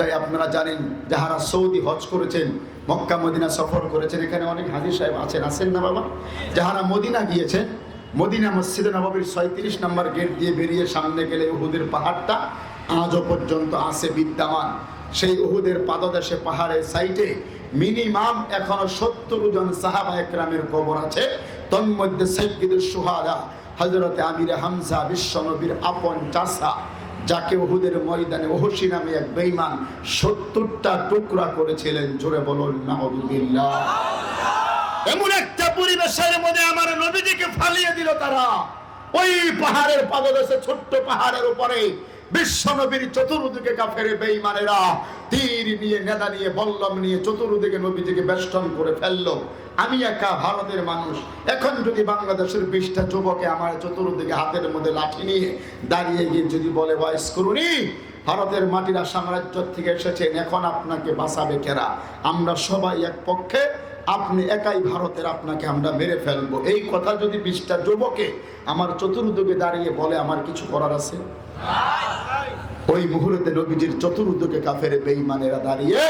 তাই আপনারা জানেন যারা সৌদি হজ করেছেন, মক্কা মদিনা সফর করেছেন, এখানে অনেক হাজী সাহেব আছেন না বাবা? যারা মদিনা গিয়েছেন, মদিনা মসজিদে নববীর ৩৬ নম্বর গেট দিয়ে বেরিয়ে সামনে গেলে উহুদের পাহাড়টা আজও পর্যন্ত আছে বিদ্যমান। সেই উহুদের পাদদেশে পাহাড়ের সাইডে মিনিমাম এখনো ৭০ জন সাহাবা একরামের কবর আছে। তন্মধ্যে সাইয়্যিদুশ শুহাদা হযরতে আমির হামজা বিশ্বনবীর আপন চাচা, যাকে উহুদের ময়দানে ওহসী নামে এক বেঈমান ৭০টা টুকরা করেছিলেন। জোরে বলুন নাউযুবিল্লাহ। এমন একটা পরিবেশের মধ্যে আমার নবীজিকে ফালিয়ে দিল তারা। ওই পাহাড়ের পাদদেশে, ছোট্ট পাহাড়ের উপরে বিশ্বনবীর চতুর্দিকে কাফের বেঈমানেরা তীর নিয়ে, নেদা নিয়ে, বল্লম নিয়ে চতুর্দিকে নবীজিকে বেষ্টন করে ফেললো। আমি একা ভারতের মানুষ, এখন যদি বাংলাদেশের 20টা যুবকে আমার চতুর্দিকে হাতের মধ্যে লাঠি নিয়ে দাঁড়িয়ে গিয়ে যদি বলে, ওয়াইস করুনি ভারতের মাটিরা সাম্রাজ্য থেকে এসেছেন, এখন আপনাকে বাঁচাবে কেরা? আমরা সবাই এক পক্ষে, আপনি একাই ভারতের, আপনাকে আমরা মেরে ফেলবো। এই কথা যদি 20টা যুবকে আমার চতুর্দিকে দাঁড়িয়ে বলে, আমার কিছু করার আছে? ওই মুহূর্তে নবীজির চতুর্দিকে কাফের বেঈমানেরা দাঁড়িয়ে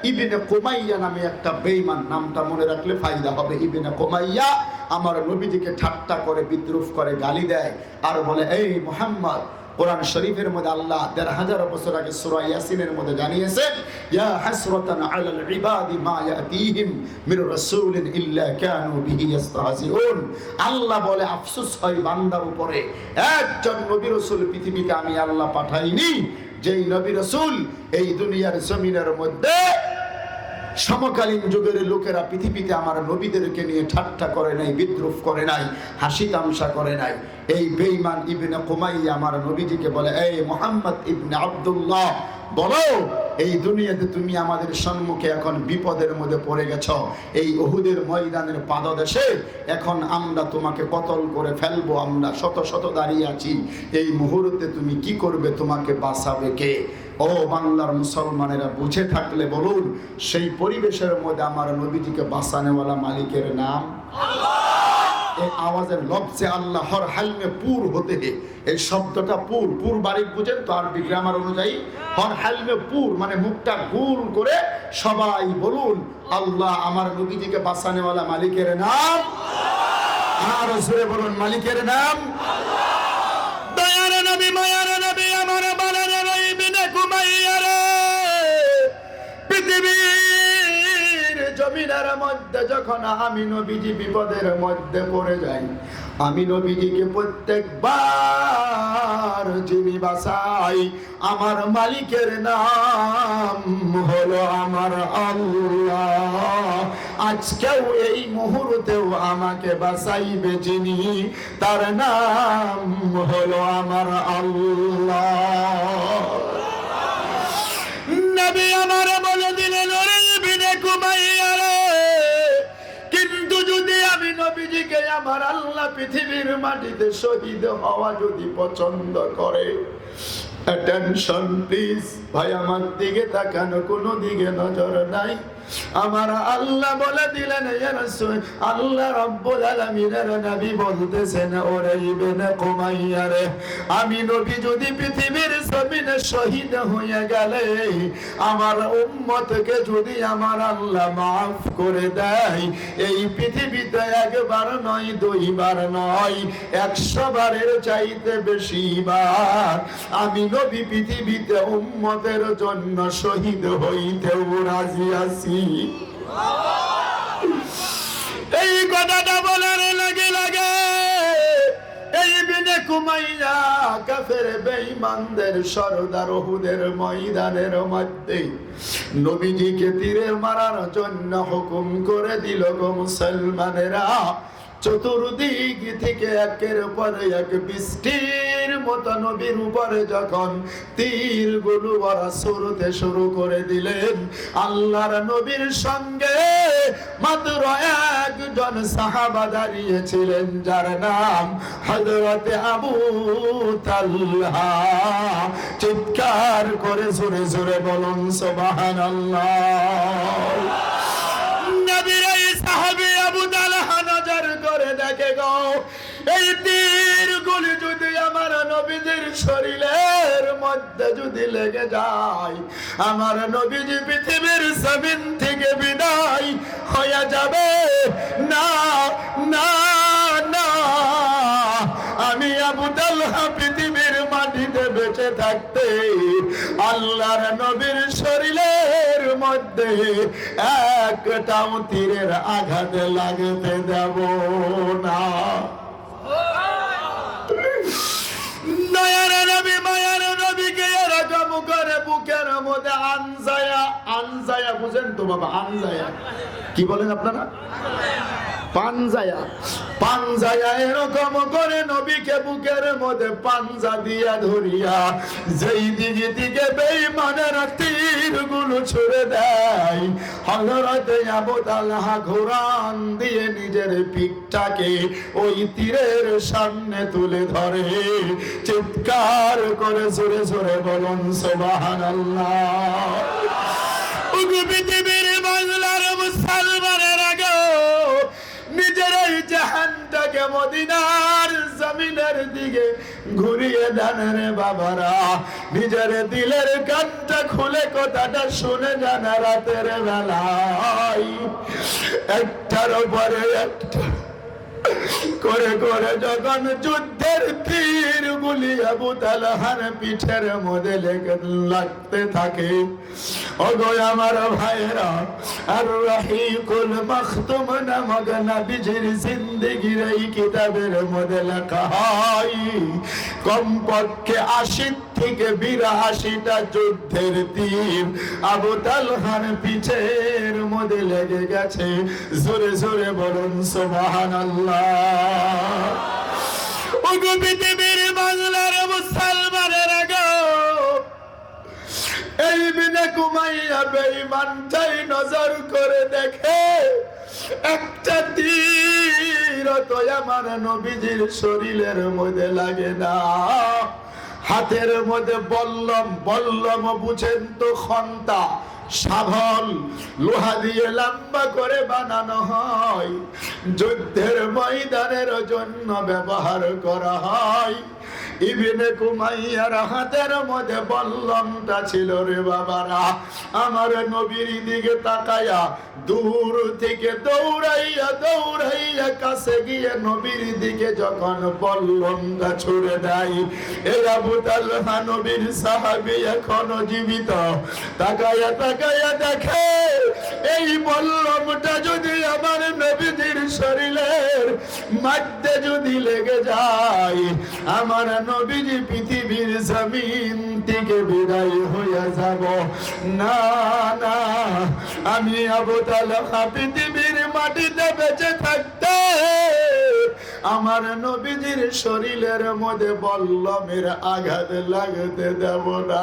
ইবনে কুমাইয়া নামে একটা বেঈমান, নামটা মনে রাখলে ফায়দা হবে। ইবনে কুমাইয়া আমার নবীজিকে ঠাট্টা করে, বিদ্রুপ করে, গালি দেয় আর বলে, এই মুহাম্মদ, কোরআন শরীফের মধ্যে আল্লাহ ১৫০০ বছর আগে সূরা ইয়াসিনের মধ্যে জানিয়েছেন, ইয়া হাসরাতান আলাল ইবাদি মা ইয়াতিহিম মির রাসূলিন ইল্লা কানু বিহি ইস্তাহজিউন। আল্লাহ বলে, আফসোস হয় বান্দার উপরে, একজন নবী রাসূল পৃথিবীতে আমি আল্লাহ পাঠাইনি, যেই নবী রাসূল এই দুনিয়ার জমিনের মধ্যে সমকালীন যুগের লোকেরা পৃথিবীতে আমার নবীদেরকে নিয়ে ঠাট্টা করে নাই, বিদ্রুপ করে নাই, হাসি তামসা করে নাই। এই বেঈমান ইবনে কুমাইয়া আমার নবীজিকে বলে, এই মুহাম্মদ ইবনে আব্দুল্লাহ, বলো এই দুনিয়াতে তুমি আমাদের সম্মুখে এখন বিপদের মধ্যে পড়ে গেছো। এই উহুদের ময়দানের পাদদেশে এখন আমরা তোমাকে কতল করে ফেলবো, আমরা শত শত দাঁড়িয়ে আছি, এই মুহূর্তে তুমি কি করবে? তোমাকে বাঁচাবে কে? ও বাংলার মুসলমানেরা, বুঝে থাকলে বলুন, সেই পরিবেশের মধ্যে আমার নবীজিকে বাঁচানেওয়ালা মালিকের নাম আল্লাহ। এই আওয়াজের লফজে আল্লাহ হর হালমে পুর হতে হে, এই শব্দটা পুর, পুর বাড়ি বুঝেন তো আরবি গ্রামার অনুযায়ী? হর হালমে পুর মানে মুখটা গোল করে সবাই বলুন, আল্লাহ আমার নবীজিকে বাঁচানেওয়ালা মালিকের নাম আল্লাহ। আর জোরে বলুন, মালিকের নাম আল্লাহ। দয়ার নবী, মায়ার নবী, আমার বানানো ইবনে কুমাইয়া রে, পৃথিবীর জমিনের মধ্যে যখন আমি নবীজি বিপদের মধ্যে পড়ে যাই, আমি নবীজিকে প্রত্যেকবার যিনি বাঁচাই, আমার মালিকের নাম হলো আমার আল্লাহ। আজকেও এই মুহূর্তেও আমাকে বাঁচাইবে যিনি, তার নাম হলো আমার আল্লাহ। নবী আমার বলে দিলেন, ওরে ইবনে কুমাইয়া রে, কিন্তু যদি আমি নবীজিকে আমার আল্লাহ পৃথিবীর মাটিতে শহীদ হওয়া যদি পছন্দ করে, অ্যাটেনশন প্লিজ ভাই, আমার দিকে তাকানো, কোনো দিকে নজর নাই। আমার আল্লাহ বলে দিলেন, ইয়া রাসূল, আল্লাহ রাব্বুল আলামিনের নবী বলতেছেন, ওরে ইবনে কুমাইয়া রে, আমি নবী যদি পৃথিবীর জমিনে শহীদ হয়ে গেলে, আমার উম্মতকে যদি আমার আল্লাহ মাফ করে দেয়, এই পৃথিবীতে একবার নয়, দুইবার নয়, 100 বারের চাইতে বেশি বার আমি নবী পৃথিবীতে উম্মতের জন্য শহীদ হইতেও রাজি আছি। এই কথাটা বলার লাগে লাগে এই ইবনে কুমাইয়া কাফের বেঈমানদের সরদার উহুদের ময়দানের মধ্যে নবীজিকে তীরে মারার জন্য হুকুম করে দিল। গো মুসলমানেরা, চতুর্দিক থেকে একের পর এক বৃষ্টির মতো নবীর উপরে যখন তীরগুলো ওরা ছুড়তে শুরু করে দিলেন, আল্লাহর নবীর সঙ্গে মাত্র একজন সাহাবা দাঁড়িয়েছিলেন, যার নাম হযরতে আবু তালহা। চিৎকার করে জোরে জোরে বলুন সুবহানাল্লাহ। নবীর এই সাহাবী আবু তালহা নজর করে দেখে, গো এই তীরগুলি যদি আমার নবীজির শরীরের মধ্যে যদি লেগে যায়, আমার নবীজি পৃথিবীর জমিন থেকে বিদায় হয়ে যাবে। না না না, আমি আবু তালহা পৃথিবীর মাটিতে বেঁচে থাকতে আল্লাহর নবীর শরীরের মধ্যে একটাও তীরের আঘাত লাগতে দেব না। দয়ার নবী মায়ার নবীকে এরকম করে বুকের মধ্যে আনজায়া, আনজায়া বুঝেন তো বাবা? আনজায়া কি বলেন আপনারা? পাঞ্জায়া, পাঞ্জায়া এরকম করে নবীকে বুকের মধ্যে পাঞ্জা দিয়া ধরিয়া যেই দিকে দিকে বেঈমানের তীরগুলো ছুড়ে দেয়, হযরতে আবু তালহা ঘোরান দিয়ে নিজের পিঠটাকে ওই তীরের সামনে তুলে ধরে, চিৎকার করে জোরে জোরে বলুন সুবহানাল্লাহ। পৃথিবীর বাংলার মুসলমানের আগে নিজের এই জাহানটাকে মদিনার জমিনের দিকে ঘুরিয়ে দেন রে বাবারা। নিজের দিলের কানটা খুলে কথাটা শুনে যান, রাতের বেলায় একটার পরে একটা করে করে যখন যুদ্ধের তীর গুলি আবু তালহার পিঠের মধ্যে লেগে লাগতে থাকে, ওগো আমার ভাইরা, আর রাহিকুল মাখতুম নামক নবীজির জিন্দেগির এই কিতাবের মধ্যে লেখা হয় কমপক্ষে ৮০ থেকে ৮২টা যুদ্ধের তীর আবু তালহার পিঠের মধ্যে লেগে গেছে। জোরে জোরে বলুন সুবহানাল্লাহ। ওগো পৃথিবীর বাংলার মুসলমানের আগে এই বিনে কুমাইয়া বেঈমানটাই নজর করে দেখে একটা তীর তো আমার নবীজির শরীরের মধ্যে লাগে না। হাতের মধ্যে বল্লম, বল্লম বুঝেন তো? খন্তা, শাবল, লোহা দিয়ে লম্বা করে বানানো হয়, যুদ্ধের ময়দানের জন্য ব্যবহার করা হয়। ইবনে কুমাইয়ার হাতের মধ্যে বল্লমটা ছিল রে বাবারা। আমার নবীর দিকে তাকায়া দূর থেকে দৌড়াইয়া দৌড়াইয়া কাছে গিয়ে নবীর দিকে যখন বল্লমটা ছুড়ে দেয়, এই আবু তালহা নবীর সাহাবী এখনো জীবিত, তাকায়া তাকায়া দেখে এই বল্লমটা যদি আমার নবীজির শরীরের মধ্যে যদি লেগে যায়, আমার নবীজি পৃথিবীর জমিন থেকে বিদায় হয়ে যাব। না না, আমি আবু তালহা পৃথিবীর মাটিতে বেঁচে থাকতে আমার নবীজির শরীরের মধ্যে বল্লমের আঘাত লাগতে দেব না।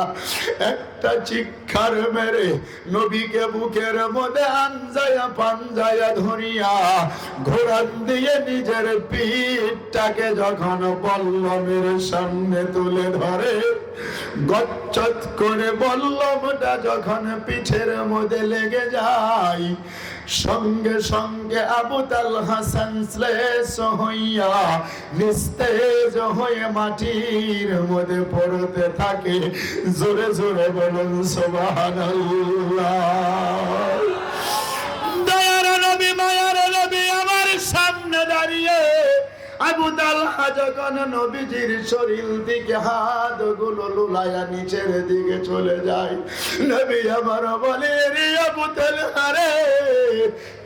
একটা চিৎকার মেরে নবীকে বুকের মধ্যে আনজায়া পাঞ্জায়া ধরিয়া ঘোরান দিয়ে নিজের পিঠটাকে যখন বল্লমের সামনে তুলে ধরে, গচ্চত করে বল্লমটা যখন পিঠের মধ্যে লেগে যায়, সঙ্গে সঙ্গে আবু তালহা সেন্সলেস হইয়া নিস্তেজ হয়ে মাটির মধ্যে পড়তে থাকে। জোরে জোরে বলুন সুবহানাল্লাহ। দয়ার নবী মায়ার নবী আমার সামনে দাঁড়িয়ে আবু তালহা যখন নবীজির শরীর থেকে হাতগুলো লুলাইয়া নিচের দিকে চলে যায়, নবী আমার বলে, রে আবু তালহা রে,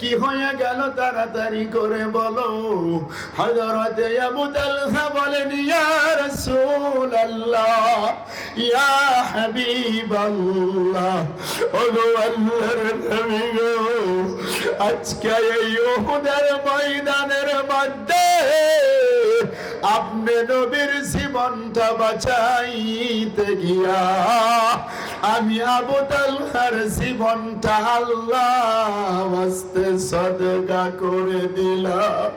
কি হয়ে গেল তাড়াতাড়ি করে বলো। হযরতে আবু তালহা বলেন, ইয়া রাসূলুল্লাহ, ইয়া হাবিবাল্লাহ, ওগো আল্লাহর নবী গো, আজকে এই উহুদের ময়দানের মধ্যে আপনি নবীর জীবনটা বাঁচাইতে গিয়া আমি আবু তালহার জীবনটা আল্লাহ ওয়াস্তে সদকা করে দিলাম।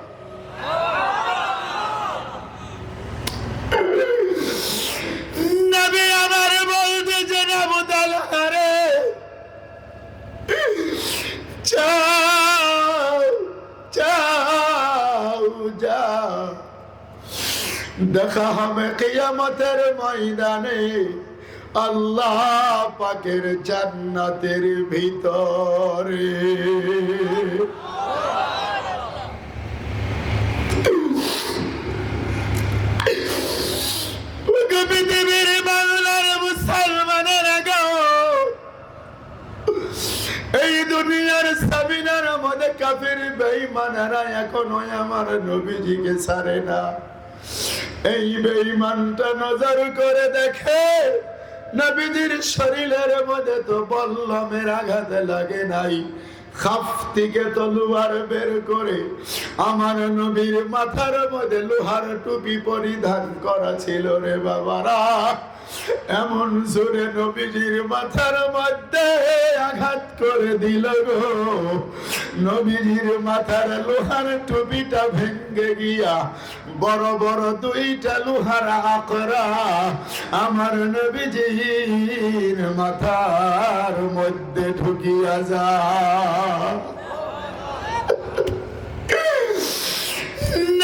নবী আমার বলতেছেন, আবু তালহা রে, যাও যাও যাও, দেখা হবে কিয়ামতের ময়দানে আল্লাহ পাকের জান্নাতের ভিতরে। পৃথিবীর বাংলার মুসলমানেরা গো, এই দুনিয়ার সাবিনার মধ্যে কাফির বেঈমানেরা এখনো আমার নবীজিকে ছাড়ে না। এই বেঈমানটা নজর করে দেখে নবীজির শরীরের মধ্যে তো বল্লমের আঘাত লাগে নাই, খাফ থেকে তলোয়ার বের করে আমার নবীর মাথার মধ্যে লোহার টুপি পরিধান করা ছিল রে বাবারা। এমন জোরে নবীজির মাথার মধ্যে আঘাত করে দিল গো, নবীজির মাথার লোহার টুপিটা ভেঙে গিয়া বড় বড় দুইটা লোহার আকরা আমার নবীজির মাথার মধ্যে ঢুকিয়া যা।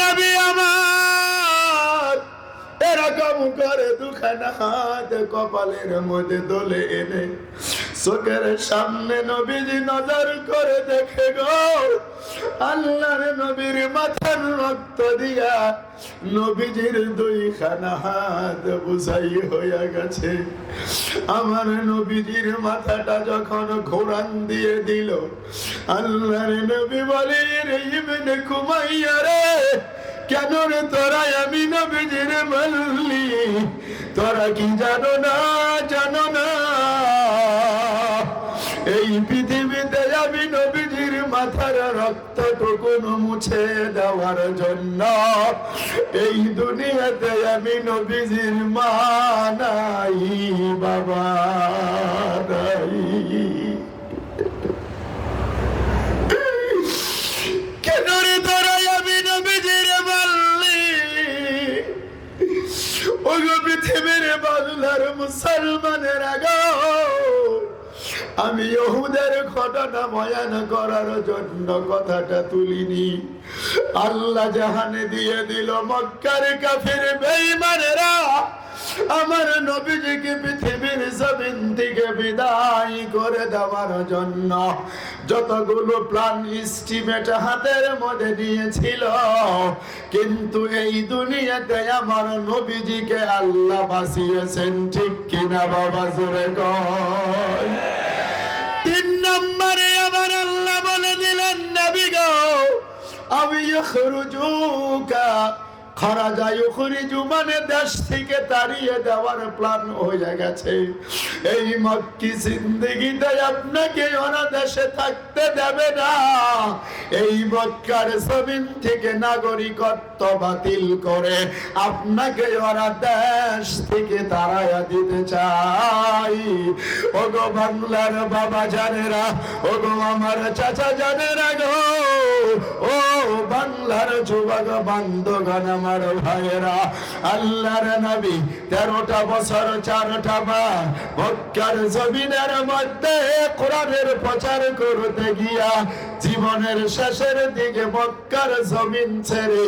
নবী আমার এরকম করে দুখানা হাত কপালের মধ্যে দোলে এনে চোখের সামনে নবীজি নজর করে দেখে গো, আল্লাহর নবীর মাথার রক্ত দিয়া নবীজির দুইখানা হাত বুঝাই হইয়া গেছে। আমার নবীজির মাথাটা যখন ঘোরান দিয়ে দিল, আল্লাহর নবী বলে রে ইবনে কুমাইয়া রে, কেন রে তোরা আমি নবীজির বললি? তোরা কি জানো না, জানো না এই পৃথিবীতে আমি নবীজির মাথার রক্তটুকু মুছে দেওয়ার জন্য এই দুনিয়াতে আমি নবীজির মা নাই, বাবা নাই। কেন রে তোরা আমি নবীজির বললি? ওগো পৃথিবীর বাংলার মুসলমানেরা গো, আমি ইহুদের ঘটনা বয়ান করার জন্য কথাটা তুলিনি। আল্লাহ জাহানে দিয়ে দিল মক্কার কাফির বেঈমানেরা আমার নবীজিকে পৃথিবীর জমিন থেকে বিদায় করে দেওয়ার জন্য যতগুলো প্ল্যান এস্টিমেট হাতের মধ্যে নিয়েছিল, কিন্তু এই দুনিয়াতে আমার নবীজিকে আল্লাহ বাঁচিয়েছেন। ঠিক কিনা বাবা জোরে কয়? 3 নম্বরে আমার আল্লাহ বলে দিলেন নবী গো, আমি ইখরুজুকা খরাজা ইখরিজু মানে দেশ থেকে তাড়িয়ে দেওয়ার প্ল্যান হয়ে গেছে। এই মক্কি জিন্দেগিতে আপনাকে ওরা দেশে থাকতে দেবে না, এই মক্কার জমিন থেকে নাগরিকত্ব বাতিল করে আপনাকে ওরা দেশ থেকে তাড়াইয়া দিতে চাই। ওগো বাংলার বাবা জানেরা, ওগো আমার চাচা জানেরা গো, ও বাংলার যুবক বান্ধবগণ আমার ভাইয়েরা, আল্লাহর নবী 13টা বছর 4টা বার মক্কার জমিনের মধ্যে কোরআনের প্রচার করতে গিয়া জীবনের শেষের দিকে মক্কার জমিন ছেড়ে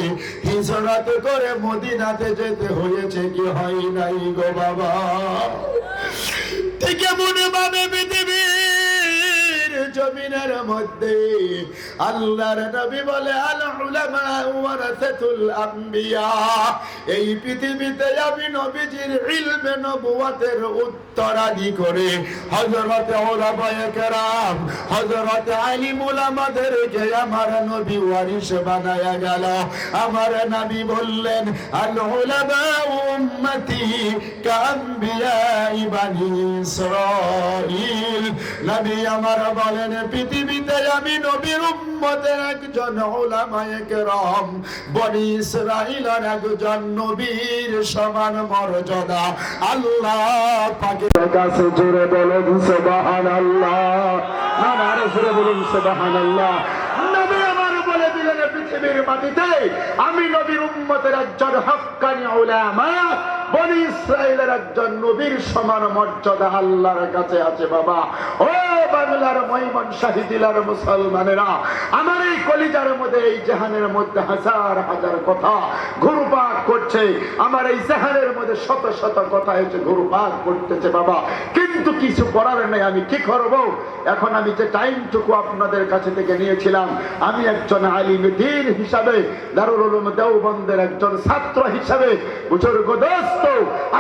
হিজরত করে মদিনাতে যেতে হয়েছে, কি হয় নাই গো বাবা? ঠিক এমন ভাবে পৃথিবীর জমিনের মধ্যে আল্লাহর নবী বলে আল উলামা ওয়ারাসাতুল আম্বিয়া, এই পৃথিবীতে আমি নবীজির ইলমে নবুয়তের উত্তরাধি করে হযরত উলামায়ে কেরাম হযরত আলিম উলামাদেরকে আমার নবী ওয়ারিস বানায়া গেল। আমার নবী বললেন আল উলামা উম্মতি কাআম্বিয়া বানি ইসরাঈল। নবী আমার বলেন পৃথিবীতে আমি নবীর উম্মতের একজন উলামায়ে কেরাম বনি ইসরাঈলের একজন নবীর সমান মর্যাদা আল্লাহ পাকের কাছে। জোরে বলুন সুবহানাল্লাহ, আরো জোরে বলুন সুবহানাল্লাহ। নবী আমার বলে দিলেন পৃথিবীর মাটিতে আমি নবীর উম্মতের একজন হক্কানি উলামা বনি ইসরাঈলের একজন নবীর সমান মর্যাদা আল্লাহর কাছে আছে। বাবা ও বাংলার ময়মন শাহী জেলার মুসলমানেরা, আমার এই কলিজার মধ্যে, এই জাহানের মধ্যে হাজার হাজার কথা ঘুরপাক করছে, আমার এই জাহানের মধ্যে শত শত কথা এসে ঘুরপাক করতেছে বাবা, কিন্তু কিছু করার নেই। আমি কি করব? এখন আমি যে টাইমটুকু আপনাদের কাছে থেকে নিয়েছিলাম, আমি একজন আলিম দ্বীন হিসাবে, দারুল উলুম দেওবন্দের একজন ছাত্র হিসাবে, বুজুর্গ দোস্ত,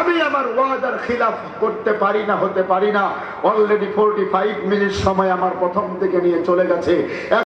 আমি আমার ওয়াদার খিলাফ করতে পারি না, হতে পারি না। অলরেডি 45 মিনিট সময় আমার প্রথম থেকে নিয়ে চলে গেছে।